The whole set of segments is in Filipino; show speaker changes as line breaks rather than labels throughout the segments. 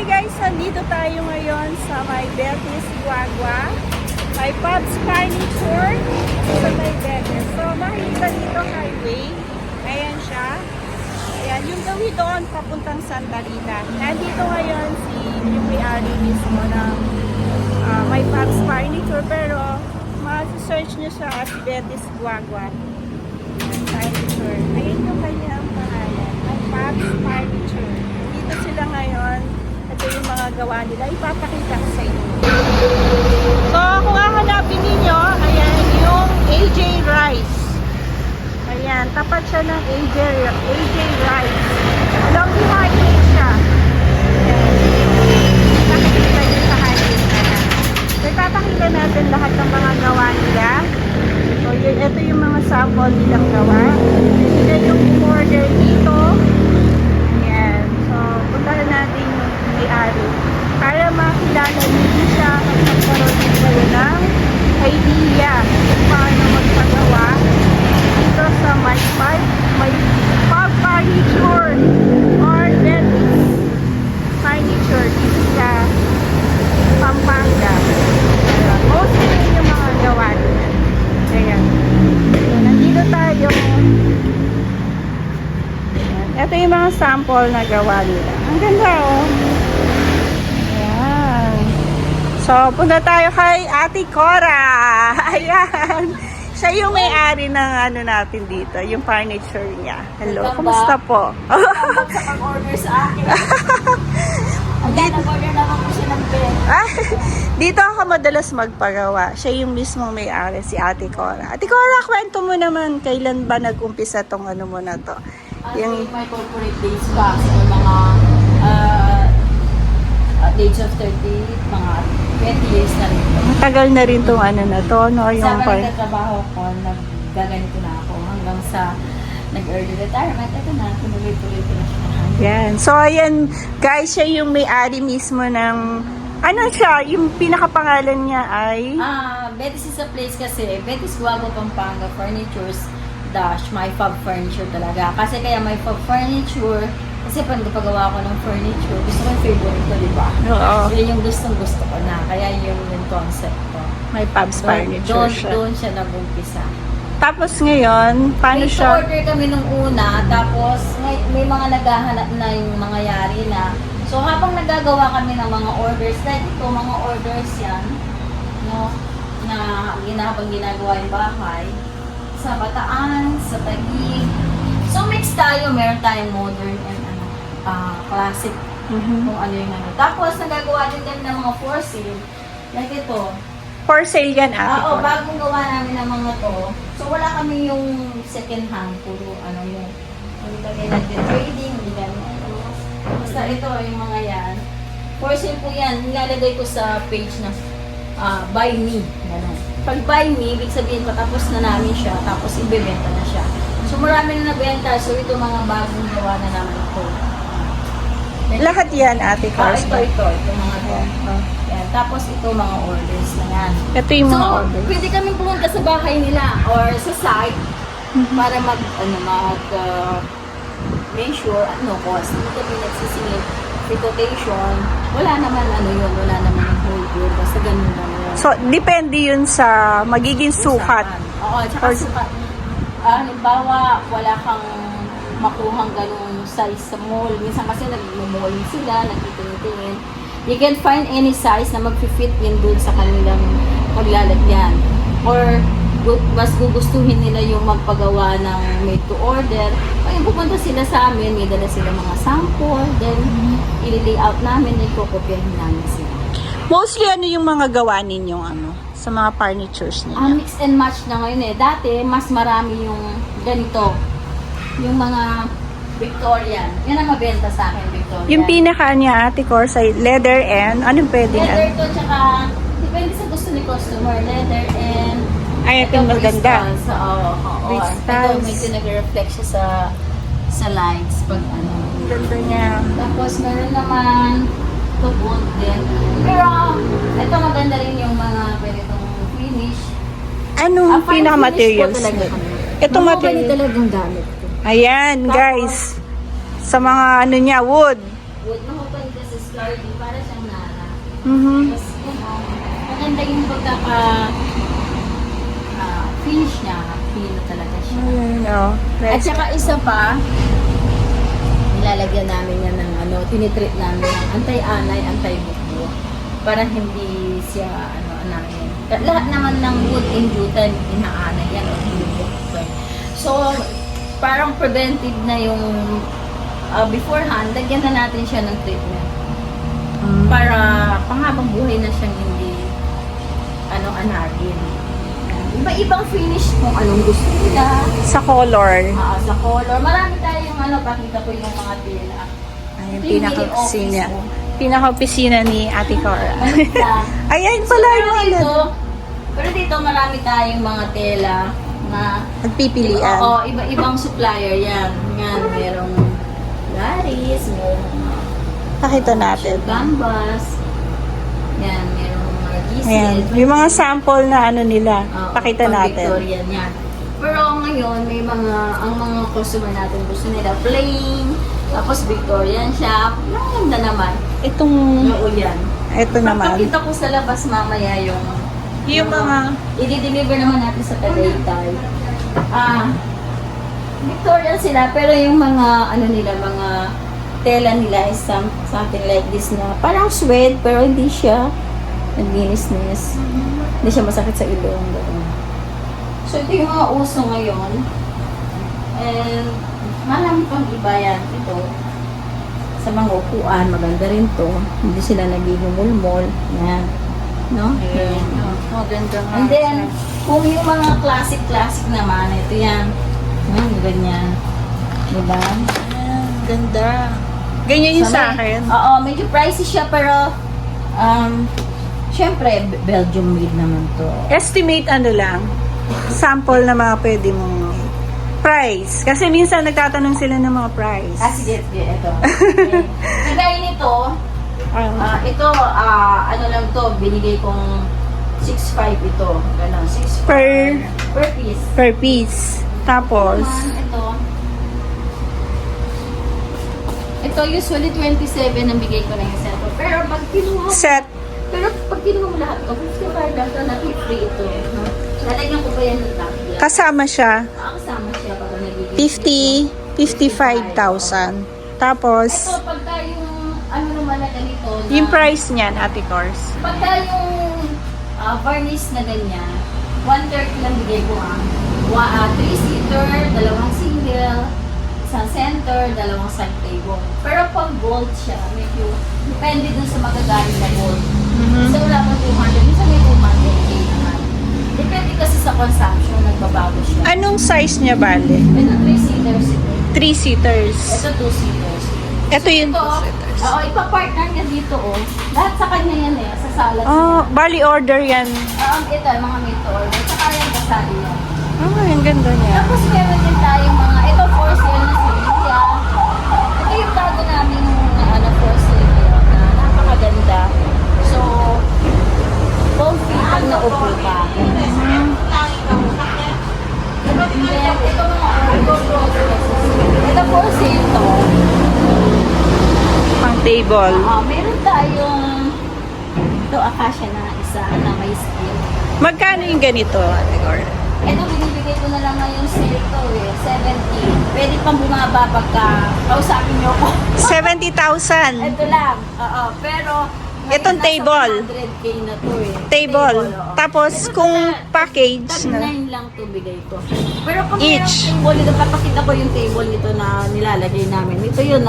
guys, nandito tayo ngayon sa may Betis Guagua. May Pubs Furniture sa may Betis. So makikita dito highway. Ayan siya. Ayan, yung gawin doon papuntang Santa Rita. Nandito ngayon yung may-ari mismo ng may Pubs Furniture. Pero ma-search nyo siya as Betis Guagua. Furniture. Ayan yung kanyang pangalan. May Pubs Furniture. Dito sila ngayon. Ito yung mga gawa nila. Ipapakita ko sa inyo. So, kung hahanapin ninyo, ayan yung AJ Rice. Ayan, tapat siya ng AJ Rice. Along the highway siya. Ayan. Nakikita nyo sa highway na yan. So, ipapakita natin lahat ng mga gawa nila. So, ito yung mga sample nilang gawa. Sila yung order dito. Ayan. So, puntahan natin yung may-ari para makilala niyo siya at magkaroon din kayo ng idea kung paano magpagawa dito sa may Pub Furniture or Betis Furniture dito sa Pampanga. Mostly yung mga gawa nila. Ayan. So, nandito tayo. Ayan. Ito yung mga sample na gawa nila. Ang ganda oh. Ayan. So, punta tayo kay Ate Cora. Ayan. Siya yung may-ari ng ano natin dito, yung furniture niya. Hello, kumusta po?
Sa pag-order sa akin. Nag-order naman ko siya ng bed.
Dito ako madalas magpagawa. Siya yung mismong may-ari, si Ate Cora. Ate Cora, kwento mo naman, kailan ba nag-umpisa tong ano mo na to?
Yung may corporate days pa. So, mga age of 30, mga 20 years na rin.
Matagal na rin tong ano na to, no? Yung
Sa nagtatrabaho ko, naggaganito na ako hanggang sa nag-early retirement. Ito na, tuloy-tuloy ko na siya.
Yan. So, ayan, guys, siya yung may-ari mismo ng, ano siya, yung pinakapangalan niya ay?
Betis is a place kasi, Betis Guagua, Pampanga, Furnitures, my Pub Furniture talaga. Kasi kaya my Pub Furniture, kasi pag napagawa ko ng furniture, gusto ko yung favorite ko, di ba?
Oo.
Yun yung gusto ko na, kaya yung concept ko.
May Pubs Furniture siya.
Doon siya nag-umpisa.
Tapos ngayon, paano
May
siya?
order kami nung una, tapos may mga naghahanap na yung mga yari na. So habang nagagawa kami ng mga orders, like ito, mga orders yan, no, na habang ginagawa yung bahay, sa Bataan, sa Taguig. So mix tayo, meron tayong modern and classic, kung ano yung ano. Tapos nagagawa din kami ng mga for sale, like ito.
For sale yan, Ate
Oo,
Cora.
bagong gawa namin ng mga to. So, wala kami yung second hand. Puro, ano yung, hindi kami nag-trading, hindi kami, basta ito, yung mga yan. For sale po yan, nilalagay ko sa page na buy me. Ganun. Pag buy me, ibig sabihin patapos na namin siya, tapos ibebenta na siya. So, marami na nabenta. So, ito mga bagong gawa na naman ito.
Lahat yan, Ate Cora.
Ito, mga to. Yan. Tapos ito, mga orders na yan.
Ito yung mga
So,
orders.
pwede kami pumunta sa bahay nila or sa site para measure cost. Hindi kami nagsisingit quotation. Wala naman wala naman yung whole yun. Basta ganun lang yun.
So, depende yun sa magiging sukat.
Oo, tsaka sukat. Halimbawa, wala kang makuhang ganung size sa mall. Minsan kasi nag-mall sila, nagtitingin-tingin. You can find any size na mag-fit in dun sa kanilang paglalagyan. Or mas gugustuhin nila yung magpagawa ng made to order. Ay, pupunta sila sa amin, may dala sila mga sample, then i-layout namin, then kukopyahin namin sila.
Mostly, ano yung mga gawa ninyong sa mga furnitures ninyo?
Mix and match na ngayon eh. Dati, mas marami yung ganito. Yung mga Victorian. Yan ang mabenta sa akin, Victorian.
Yung pinaka niya, Ate Cora, sa leather and, anong pwede
leather
yan?
to, tsaka depende sa gusto ni customer. Leather and
Ay, ito yung maganda.
Oo. Ito, medyo nag-reflect siya sa lights pag ano.
Ang ganda niya.
Tapos meron naman tubod din. Pero ito maganda rin yung mga ganitong finish.
Anong
Fine
pinaka-materials?
finish po talaga kami.
Ito
Mga
material.
talagang gamit ko.
Ayan,
Tapos,
guys. Sa mga ano niya, wood.
Wood, open kasi scardy, para siyang nana.
Mhm.
Tapos, maganda yung pagkaka finish niya. Feel talaga siya.
Ayun, oh.
At saka isa pa, nilalagyan namin yan ng tinitreat namin ng anti-anay, anti-bukbo. Para hindi siya, anayin. Lahat naman ng wood in Jutan, inaanay yan o hindi bukbo. So, parang preventive na yung beforehand, lagyan na natin siya ng treatment. Para panghabang buhay na siyang hindi anagin. Iba-ibang finish kung anong gusto nila.
Sa color.
Sa color. Marami tayong pakita ko yung mga tela.
Ay, yung
Ito yung
pinaka-opisina.
mini-office ko.
Pinaka-opisina ni Ate Cora.
Maliit lang.
Ayan pala yung
Pero dito marami tayong mga tela na
nagpipilian.
Oo, iba-ibang supplier yan. Yan, merong Laris, merong
Pakita natin.
Gambas. Yan, merong mga Giselle.
Ayan. Yung mga sample na nila.
Oo,
Pakita
pang
natin.
Victorian yan. Pero ngayon, may ang mga customer natin gusto nila plain, tapos Victorian shop. Maganda naman.
Itong,
Oo yan.
ito naman.
Papakita ko sa labas mamaya
Yung mga,
i-deliver naman natin sa Tagaytay. Victorian sila, pero yung mga mga tela nila is something like this na parang suede, pero hindi siya naglinis-nis. Hindi siya masakit sa ilong. Ganun. So, ito yung mga uso ngayon. And, marami pang iba yan. Ito, sa mga upuan, maganda rin to. Hindi sila nagigumulmol. Yan. No?
ayan. Maganda nga.
And then, kung yung mga classic naman, ito yan. Yan, ganyan. Diba?
Ayan, ganda. Ganyan yung sa akin.
Oo, medyo pricey siya, pero, syempre, Belgium made naman to.
Estimate lang. Sample na mga pwede mong price. Kasi minsan nagtatanong sila ng mga price.
Sige, ito. Okay. Kagaya nito, ito, lang to, binigay kong 6.5 ito. Ganon, 6.5 per piece.
Per piece. Tapos,
Ito usually 27 ang bigay ko na yung set. Pero pag kinuha
set.
mo lahat to, 55 lang to, na free ito. No? Lalagyan ko pa yan ng tag.
Kasama siya.
Kasama siya pag nagiging
55,000. Tapos,
ito, pagka yung naman na ganito na,
yung price niyan, Ate Cors.
pagka yung varnish na ganyan, 1/3 lang bigay ko 3-seater, 2 single, isang center, 2 side table. Pero pag gold siya, medyo depende dun sa magagaling na gold. So wala pa 200, minsan may 200k naman. Depende kasi sa consumption, nagbabago siya.
Anong size niya, bale?
Ito 3-seaters ito.
3-seaters.
Ito 2-seaters.
Ito yung
Ito,
2-seaters.
ipapartner ka dito Lahat sa kanya yan sa salad.
Oh, bali order yan.
Ito, mga made to order. Saka yung kasali yan.
Oh, ang ganda niya.
Tapos meron din tayong ito for sale na Silvia. Ito yung bago namin for sale na napakaganda. So, comfy pag naupo ka. And then, ito mga ito for sale to.
Pang table.
Meron tayong ito acacia na isa na may skin.
Magkano yung ganito, Ate Cors?
Ito, binibigay ko na lang ngayon sale to 70. Pwede pang bumaba pagka kausapin niyo ko.
70,000.
Ito lang. Pero
Itong
nasa
table.
100k na to
Table.
oo.
Tapos,
Ito
kung
na-
package
Tag
na.
9 lang to bigay ko. Pero kung
Each.
merong table nito, papakita ko yung table nito na nilalagay namin. Ito yun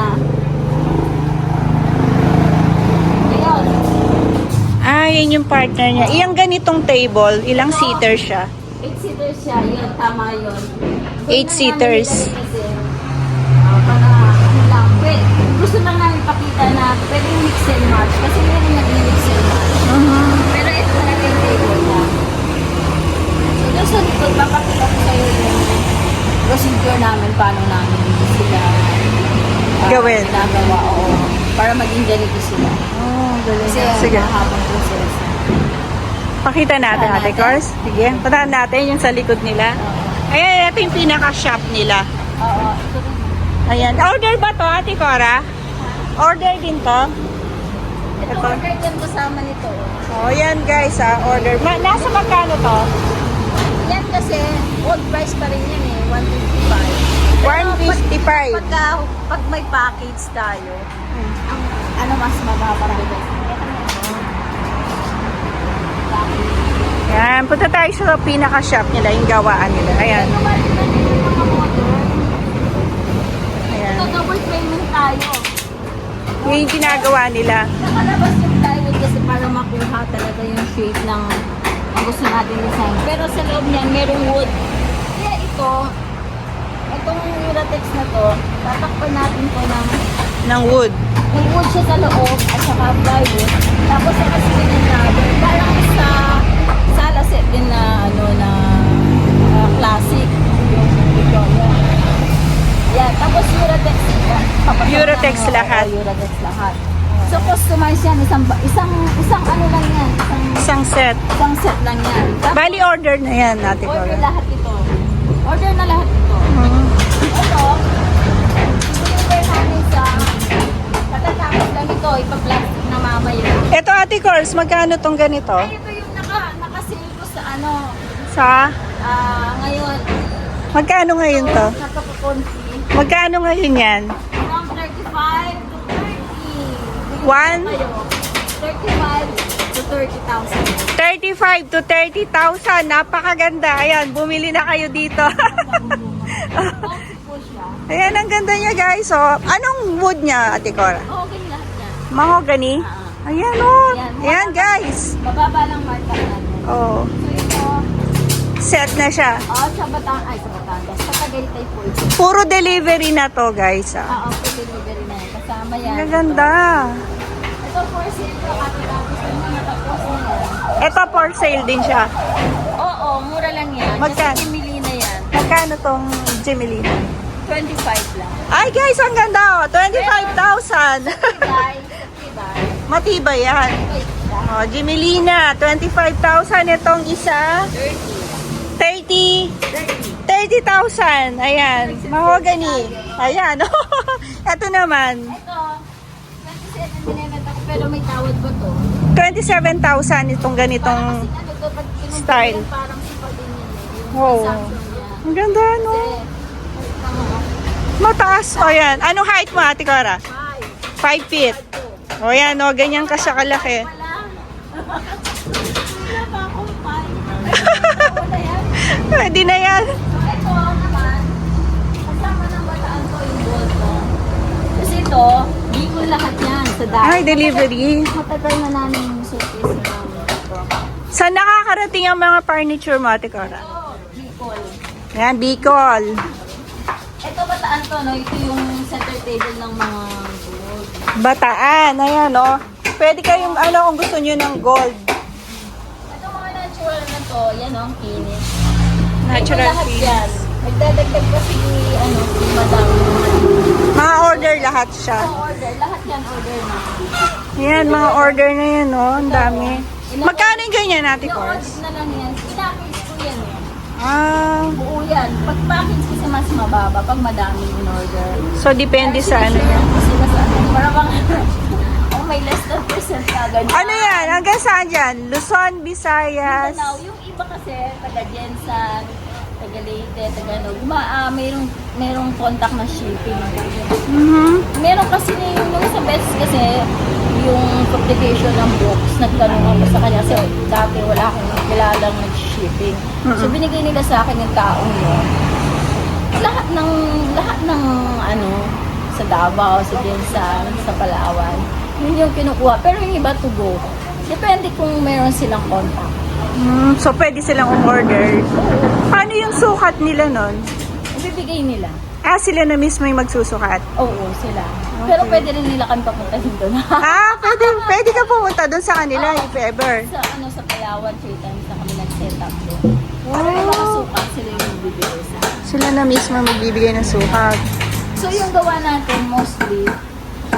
Ayun.
Yun yung partner niya. Iyang ganitong table, ilang seater siya?
8-seaters siya. Yun, tama yun.
8-seaters.
Kasi, para lang. Gusto lang namin pakita na pwede mix and match. Kasi meron nag-mix and match. Pero ito talaga yung table na. So, doon sa likod, papakita ko sa'yo yung procedure namin, paano namin sila
Gawin.
ginagawa. Oo. Para maging ganito sila.
Oh, galing.
Kasi
Sige.
mahabang process.
Pakita natin, Ate Cors. Sige. Puntahan natin yung sa likod nila. Ayan, ito yung pinaka-shop nila.
Oo. Ito rin.
Ayan. Order ba to, Ate Cora? Order din to?
Ito,
Ito.
order yan kasama nito.
Oh, yan guys order. Nasa magkano to?
Yan kasi, old price pa rin yan eh, 155.
155.
Pag may package tayo, ang ano mas mababa rin.
Yan, punta tayo sa pinaka-shop nila, yung gawaan nila. Ayan. Ayan.
Ito, double payment tayo.
Yung ginagawa nila.
Nakalabas yung plywood kasi para makuha talaga yung shape ng ang gusto natin design. Pero sa loob niyan, merong wood. Kaya itong Uratex na to, tatakpan natin ko
Ng wood.
may wood siya sa loob at saka plywood. Tapos saka skin and rubber. Parang sa laset din na classic. Yung Victoria. Yan. Tapos Uratex.
Uratex lahat.
Uratex lahat. So customize yan. Isang ano lang yan.
Isang set.
Isang set lang yan. Tapos,
Bali order na yan, Ate
order
Cora.
lahat ito. Order na lahat ito. Ito, deliver namin sa katatapos lang ito. Ipa-plastic na mamaya.
Ito, Ate Cors, magkano tong ganito?
Ay, ito yung naka-sale ko sa
Sa?
ngayon.
Magkano ngayon to?
Nakapakonti.
Magkano ngayon yan?
From 35 to 30.
One?
Kayo. 35 to 30,000.
35 to 30,000. Napakaganda. Ayan, bumili na kayo dito.
Boxy po siya.
Ayan, ang ganda niya, guys. So, anong wood niya, Ate Cora?
Okay lahat yan.
Mahogany? Ayan, oh. Ayan, guys.
Mababa lang marka natin.
Oh,
So ito,
set na siya.
sa Batangas. Sa Tagaytay po ito.
Puro delivery na to, guys.
Oo, delivery na yan. Kasama yan.
Ang ganda.
Ito for sale ko. Tapos yung mga tapos na yan.
Ito for sale din siya.
Oo, mura lang yan.
Magkano?
Kasi pimili na yan.
Magkano tong Gemelina?
25 lang.
Ay, guys, ang ganda, oh. 25,000.
Guys,
Matibay yan. Oh, Gemelina, 25,000 itong isa. 30. 30,000. Ayan, mahogany. Ayan. Ito naman,
Ito, 27 binibenta ko pero may tawad ba to?
27,000 itong ganitong
Kasi ano to, pag kinumpara
style.
yan, parang sipag din yan eh. Yung
Wow.
consumption niya.
Ang ganda, no?
Kasi,
Mataas. O, yan. Anong height mo, Ate Cora? 5 feet. O, yan, o. Ganyan ka siya kalaki.
wala. Wala pa akong wala yan.
Pwede na yan.
So, ito naman, kasama ng bataan ko yung gold ko. Kasi ito, Bicol lahat yan sa dahil.
Ay, delivery.
Matagal na namin yung suitcase na namin ito.
Saan nakakarating ang mga furniture mo, Ate Cora?
Ito, Bicol.
Yan, Bicol.
Ito bataan to, no? Ito yung center table ng mga gold.
Bataan. Ayan, o. Pwede kayong, kung gusto nyo ng gold.
Ito mga natural na to, yan o, ang kinis.
Natural
Ito lahat
finish.
yan. Nagdadagdag pa si Madam.
Mga order lahat siya.
Order, lahat yan order na.
Yan, mga order na yan, o. Ang dami. Magkano yung ganyan, Ate Cors?
Ino-audit na lang yan. Inapace ko yan eh.
Ah,
Buo yan. Pag package kasi mas mababa pag madaming in-order.
so depende sa ano yan.
Kasi nasa ano, para bang may less than percent na ganyan.
Ano yan? Hanggang saan dyan? Luzon, Visayas.
Mindanao, yung iba kasi taga Jensan, taga Leyte, taga ano, merong contact na shipping. Meron kasi yung sa best kasi yung publication ng books, nagtanong ako sa kanya kasi dati wala akong kilalang nag-shipping. So binigay nila sa akin yung taong yun. Lahat ng ano sa Davao, sa Jensan, sa Palawan, yun yung kinukuha. Pero yung iba to go. Depende kung meron silang contact.
So pwede silang umorder. Paano yung sukat nila nun?
Ibibigay nila.
Ah, sila na mismo yung magsusukat.
Oo, sila. Pero pwede rin nila kami papuntahin doon.
Ah, pwede ka pumunta doon sa kanila if ever.
sa Palawan, 3 times na kami nag-set up doon. Pero yung mga sukat, sila yung bibigay sa akin.
Sila na mismo magbibigay ng sukat.
So yung gawa natin mostly,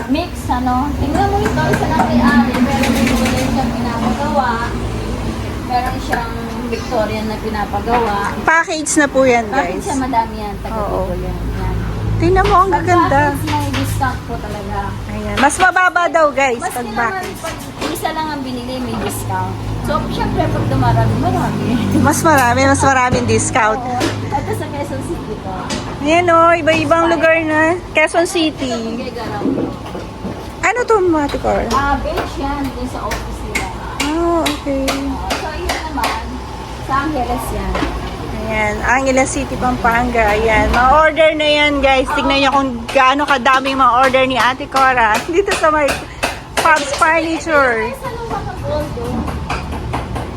mix, ano, tingnan mo ito, isa lang may-ari, pero may kulay siyang pinapagawa, meron siyang Victorian na pinapagawa.
Package na po yan,
Bakit
guys.
siya madami yan, taga
Oo.
Bicol yan. Yan.
Tingnan mo, ang
Pag
gaganda.
package, may discount po talaga.
Ayan. Ayan. Mas mababa daw guys
Mas
pag
naman,
bakit.
pag isa lang ang binili, may discount. So, syempre, pag dumarami, marami.
Mas maraming discount.
Oo. Ito sa Quezon City to.
Ayan o, iba-ibang lugar na. Quezon City.
Ito Garaw.
Ano to, Ate Cor?
Bench yan, dun sa office nila.
Oh, okay.
So, yun naman, sa Angeles yan.
Ayan, Angeles City, Pampanga. Ayan, ma-order na yan guys. Tignan nyo kung gaano kadaming ma-order ni Ate Cora. Dito sa may Pops Furniture.
Ay, sa lupa ng gold, oh.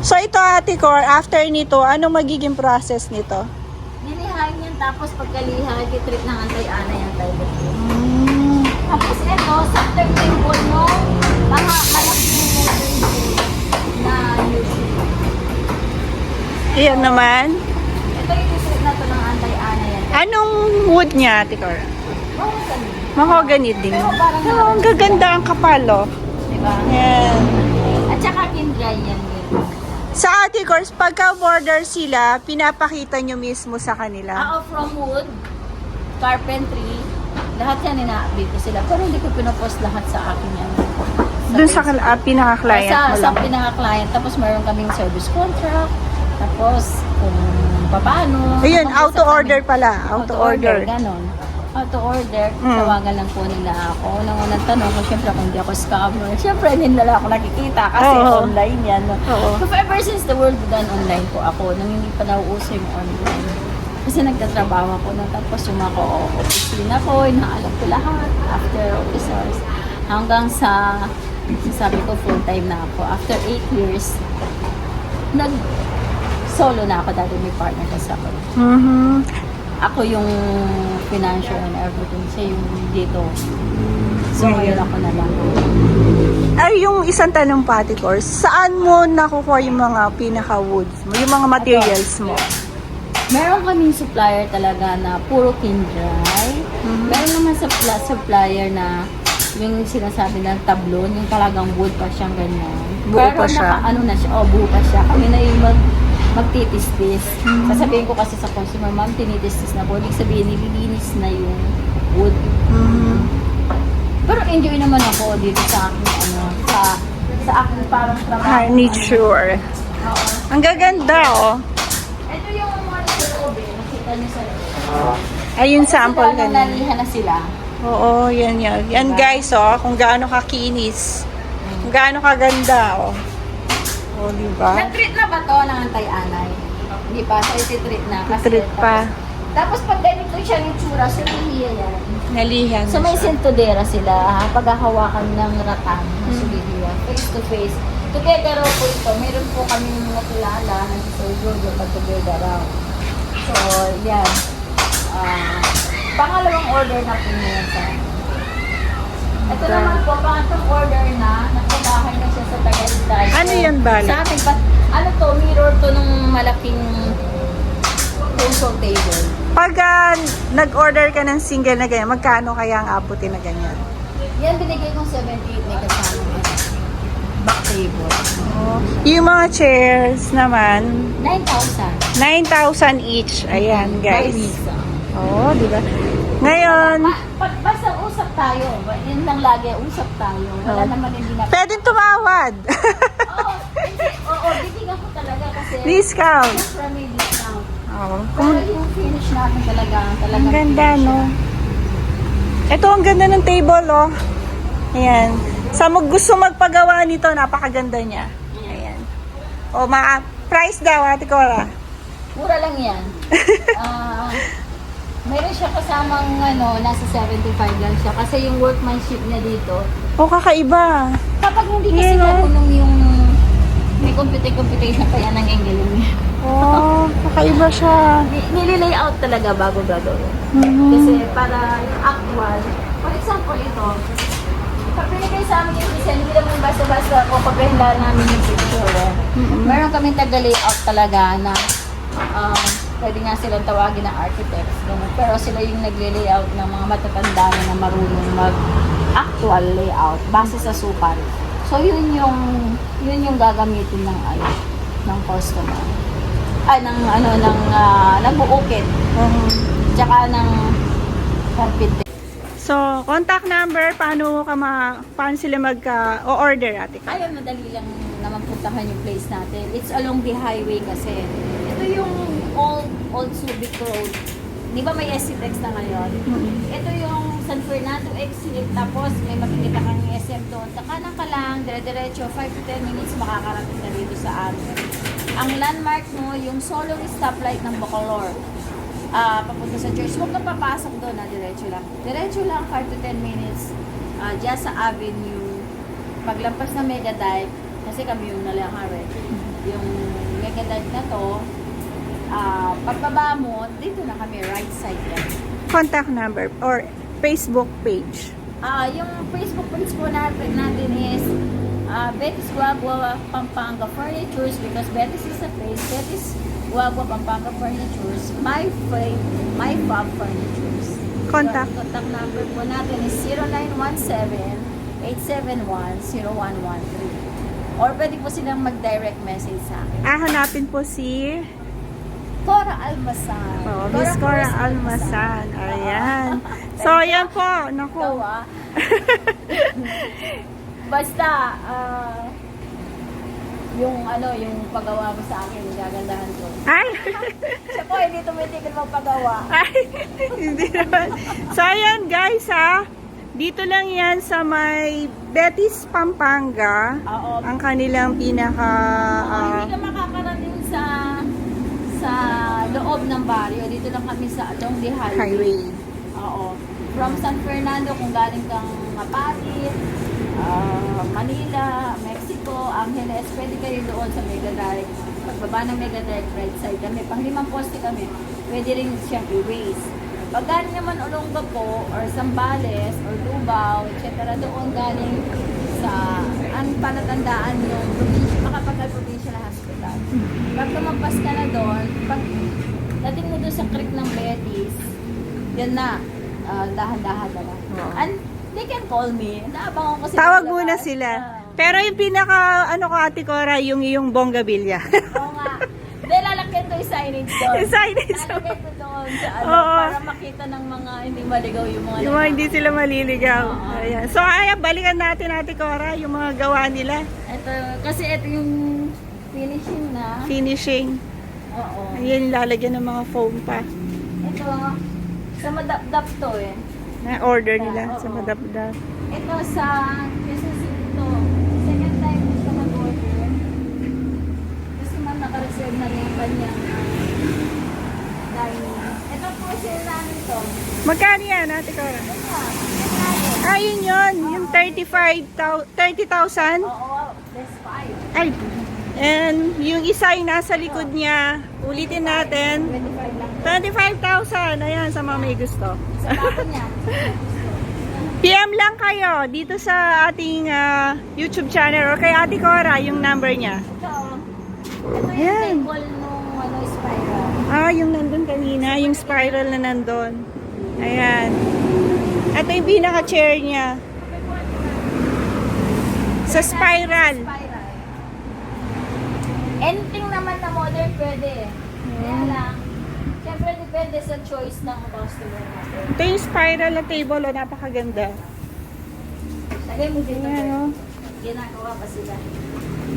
So ito Ate Cor, after nito, anong magiging process nito?
Nilihain yan, tapos pagkaliha, i-treat ng antay-ana yan tayo.
Mm.
Tapos ito, sa third table mo, malaki na usually.
Ayan naman.
Ito yung treat na to ng antay-ana yan.
Anong wood niya, Ate Cor?
Oo, ganun.
Mahogany din.
Pero parang
Oh, ang gaganda ang kapal, oh.
Diba?
Ayan.
At saka kindray yan din.
Sa Ate Cor, pagka-border sila, pinapakita nyo mismo sa kanila.
From wood, carpentry, lahat yan ina-update ko sila. Pero hindi ko pinopost lahat sa akin yan.
Doon sa pinaka-client mo
Sa
lang.
pinaka-client. Tapos meron kaming service contract. Tapos kung paano.
Ayun,
Tapos
auto-order pala.
Auto-order,
Auto-order.
ganon. Auto-order,
Mm.
tawagan lang po nila ako. Unang tanong ko, syempre kung hindi ako scammer, syempre hindi nila ako nakikita kasi
Oo.
online yan. No?
Oo.
So ever since the world began online po ako, nang hindi pa nauuso yung online. Kasi nagtatrabaho ako na tapos yung mga opisina ko, inaalam ko lahat after office hours. Hanggang sa, sabi ko full-time na ako. After 8 years, nag-solo na ako dahil may partner kasi ako.
Mhm.
Ako yung financial and everything. Siya yung dito. So,
Ngayon.
ngayon ako na lang.
Ay, yung isang tanong pa, Ate Cor, saan mo nakukuha yung mga pinaka-woods mo? Yung mga materials mo?
Meron kaming supplier talaga na puro kindray. Meron naman sa supplier na yung sinasabi ng tablon, yung talagang wood pa siyang ganyan.
Buo
Pero
pa siya.
ano na siya, buo pa siya. Kami na yung magtitistis. Sasabihin ko kasi sa consumer, ma'am, tinitistis na po. Ibig sabihin, nililinis na yung wood.
Mhm.
Pero enjoy naman ako dito sa aking sa aking parang trabaho.
Furniture.
Oo.
Ang gaganda, oh.
Ito yung mga sa loob eh. Nakita niyo sa
Ayun, sample
ka
kanina.
nalihan na sila.
Oo, yan yan. Yan guys, oh, kung gaano kakinis. Kung gaano kaganda, oh. Oh, di ba?
Na-treat na ba to ng antay-anay? Hindi pa. So, iti-treat na.
Treat pa.
Tapos pag ganito siya yung tsura, so hihiya yan.
Nalihan.
So may sintudera sila, paghahawakan ng ratang, sulihiya, face to face. Together raw po ito, meron po kami mga kilala na si Sir Jojo pag together raw. So, yan. Pangalawang order na po niya sa ito naman po, pangatong order na, nagpabahay na siya sa Tagaytay.
Ano yan, Bala?
Sa akin, ano to, mirror to nung malaking console table.
Pag nag-order ka ng single na ganyan, magkano kaya ang abutin na ganyan?
Yan, binigay kong 78 may kasama back table.
Yung mga chairs naman,
9,000.
9,000 each. Ayan, guys.
By visa.
Oo, di ba? Ngayon,
Basta usap tayo. Yun lang lagi, usap tayo. Wala
Oo.
naman hindi na...
pwedeng tumawad.
Oo, bibigyan ko talaga kasi...
Discount.
Extra may discount.
Oo.
Pero yung finish natin talaga,
Ang ganda, no? Ito, ang ganda ng table, oh. Ayan. Sa gusto magpagawa nito, napakaganda niya. Ayan. O, price daw, Ate Cora.
Mura lang yan. Meron siya kasamang nasa 75 lang siya. Kasi yung workmanship niya dito,
O, kakaiba.
kapag hindi kasi
Yan, oh.
marunong yung may computation pa yan ang enggaling niya.
Oh, kakaiba siya.
Nililayout talaga bago gagawin.
Mhm.
Kasi para yung actual, for example ito, pag binigay sa amin yung design, hindi naman basta-basta kukupihin lang namin yung picture. Meron kaming taga-layout talaga na pwede nga silang tawagin ng architects. Ganun. Pero sila yung nag-layout ng mga matatanda na marunong mag-actual layout base sa sukat. So yun yung gagamitin ng customer. ng buukit. Tsaka ng carpenter.
So, So, contact number, paano sila mag-order, Ate Cora?
Ayun, madali lang naman puntahan yung place natin. It's along the highway kasi. Ito yung old Subic Road. Di ba may SCTEX na ngayon? Ito yung San Fernando exit, tapos may makikita kang SM doon. Kanan ka lang, dire-diretso, 5 to 10 minutes makakarating na dito sa amin. Ang landmark mo, yung Solong stoplight ng Bacolor. Papunta sa church. Huwag ka papasok doon, diretso lang. Diretso lang, 5 to 10 minutes. Diyan sa Avenue. Paglampas na Mega Dive, kasi kami yung nalangare. Yung Mega Dive na to, pagbaba mo, dito na kami, right side yan.
Contact number or Facebook page.
Yung Facebook page po natin is Betis Guagua Pampanga Furnitures, because Betis is a place. Betis Guagua Pampanga Furnitures, my Fab Furnitures.
Contact.
Yung contact number po natin is 0917-871-0113. Or pwede po silang mag-direct message sa akin.
Hanapin po si
Cora Almasan.
Miss Cora Almasan. Ayan. So, ayan po. Naku.
Ikaw, Basta, yung paggawa mo sa akin, gagandahan ko.
Ay!
Siya po, hindi tumitigil magpagawa.
Ay! Hindi naman. So, ayan guys dito lang yan sa may Betis, Pampanga.
Oo.
Ang kanilang pinaka...
Hindi ka makakarating sa loob ng baryo. Dito lang kami sa along the highway. Oo. From San Fernando, kung galing kang Mapati, Manila, Mexico, Angeles, pwede kayo doon sa Mega Drive. Pagbaba ng Mega Drive, right side kami. Pang 5 poste kami. Pwede rin siyang i-waste. Pag galing naman Olongapo, or Zambales, or Lubao, etc. doon galing sa ang palatandaan yung Makapagal Provincial Hospital. Pag lumampas ka na doon, pag dating mo doon sa creek ng Betis, yan na, dahan-dahan na lang. And they can call me. Naabangan ko sila.
Tawag
sa labas.
muna sila. Pero yung pinaka, ko Ate Cora, yung iyong bonggabilya.
Oo nga. Dahil lalakyan to yung signage doon.
Signage.
Lalakyan to doon sa
Oo.
para makita ng mga hindi maligaw yung mga
Yung mga hindi sila maliligaw.
Oo.
Ayan. So, ayan, balikan natin Ate Cora, yung mga gawa nila.
Kasi ito yung finishing na.
Finishing.
Oo.
Ayan, lalagyan ng mga foam pa.
Ito, sa madap-dap to eh.
Na-order nila sa
Oo.
madapdap.
Ito sa Quezon City to. Second time ko siya mag-order. Kasi man naka-reserve na yung kanyang dining. Ito po sale namin to.
Magkano yan, Ate Cora?
Ito,
Ayun yun, yung 30,000.
oo, plus 5.
Ay, and yung isa ay nasa likod niya. Ulitin natin.
25 lang.
25,000. Ayan, sa mga may gusto.
Sa bako niya.
PM lang kayo dito sa ating YouTube channel or kay Ate Cora, yung number niya.
Ito, ito yung
Ayan.
table nung spiral.
Yung nandun kanina, yung spiral na nandun. Ayan. Ito yung pinaka-chair niya. Sa spiral.
Anything naman na modern pwede. Kaya lang, syempre depende sa choice ng customer natin.
Ito yung spiral na table, napakaganda.
Lagay mo dito.
Ayan, oh.
Ginagawa pa sila.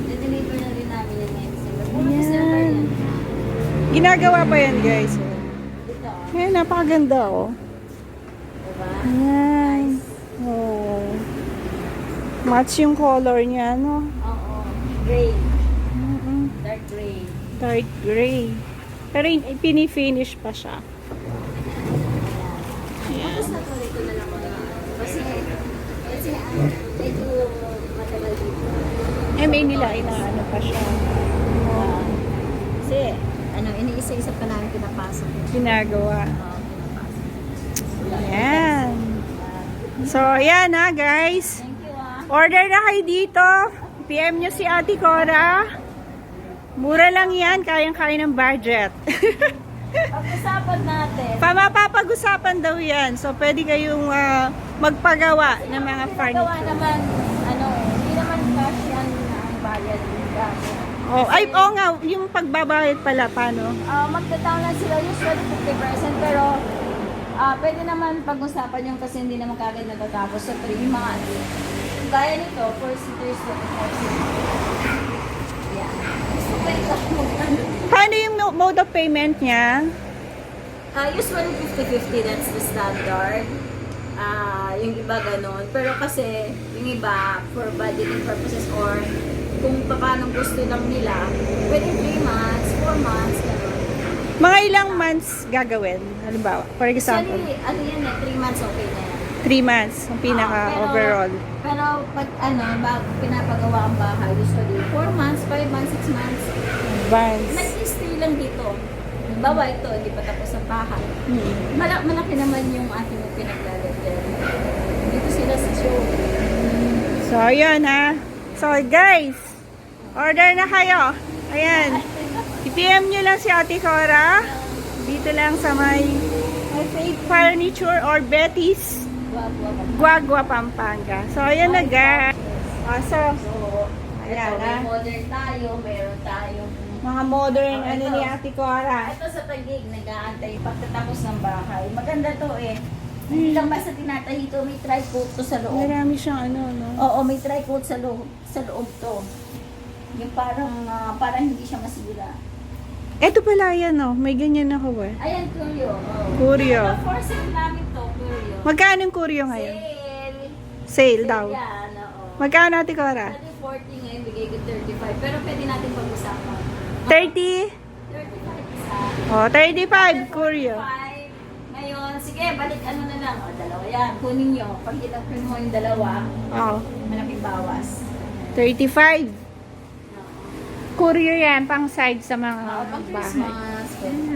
I-deliver na rin namin yung next December. Puro
Ayan.
December yan.
Ginagawa pa yan, guys.
Dito,
Ayan, napakaganda, oh.
diba?
Ayan. Oh. Match yung color niya, no?
Oo. Gray.
Mm-mm.
Dark gray.
Dark gray. Pero pinifinish pa siya.
Tapos natuloy ko na lang mga kasi medyo matagal dito.
May nila inaano pa siya.
Kasi iniisa-isa pa namin pinapasok.
Ginagawa.
Pinapasok.
Ayan. So, ayan ha, guys.
Thank you
Order na kayo dito. PM nyo si Ate Cora. Mura lang yan. Kayang-kaya ng budget.
Pag-usapan natin.
Mapapag-usapan daw yan. So, pwede kayong magpagawa ng mga
Gawa
furniture.
naman, hindi naman cash yan ang bayad.
Oh, ay, oo nga. Yung pagbabayad pala, paano?
Magta-down lang sila usually 50% pero Pwede naman pag-usapan yung kasi hindi naman kagad natatapos sa 3 months. Gaya nito, 4 seaters to 5 seaters. Yan. Gusto ko ito.
Paano yung mode of payment niya?
Usually 50-50, that's the standard. Yung iba ganun. Pero kasi, yung iba, for budgeting purposes or kung paano gusto lang nila, pwede 3 months, 4 months, ganun.
Mga ilang months gagawin? Halimbawa, for example,
Actually, ano yan 3 months okay na yan.
3 months, ang pinaka overall.
Pero pag bago pinapagawa ang bahay, usually 4 months, 5 months, 6 months,
Advance.
nag-stay lang dito. Halimbawa ito, hindi pa tapos ang bahay. Malaki naman yung ating pinaglalagyan. Dito sila sa show.
So, ayun ha. So, guys, order na kayo. Ayan. I-PM nyo lang si Ate Cora. Dito lang sa may Faith Furniture or Betty's Guagua, Pampanga. So, ayan na guys. So, ayan
Ito,
ha.
may modern tayo, meron tayong
Mga modern
Oh,
ano
ito.
ni Ate Cora.
ito sa Taguig, nag-aantay pagkatapos ng bahay. Maganda to eh. Hindi lang basta tinatahi to, may tri-coat to sa loob.
Marami siyang ano, no?
Oo, may tri-coat sa loob to. Yung parang hindi siya masira.
Eto pala yan, no? May ganyan ako eh.
Ayan, Curio. Oh.
Curio.
For sale namin to, Curio.
Magkano yung Curio ngayon?
Sale.
Sale daw.
Yan, oo.
Magkano Ate Cora?
Dati 40 ngayon, bigay ko 35. Pero pwede natin pag-usapan.
30?
35 isa.
Oh, 35 Curio.
35. Ngayon, sige, balik ano na lang. O, dalawa yan. Kunin nyo. Pag ilapin mo yung dalawa,
Oh,
malaking bawas.
35. Curio yan, pang side sa mga
Oo, pang
bahay.
Christmas. Pwede na.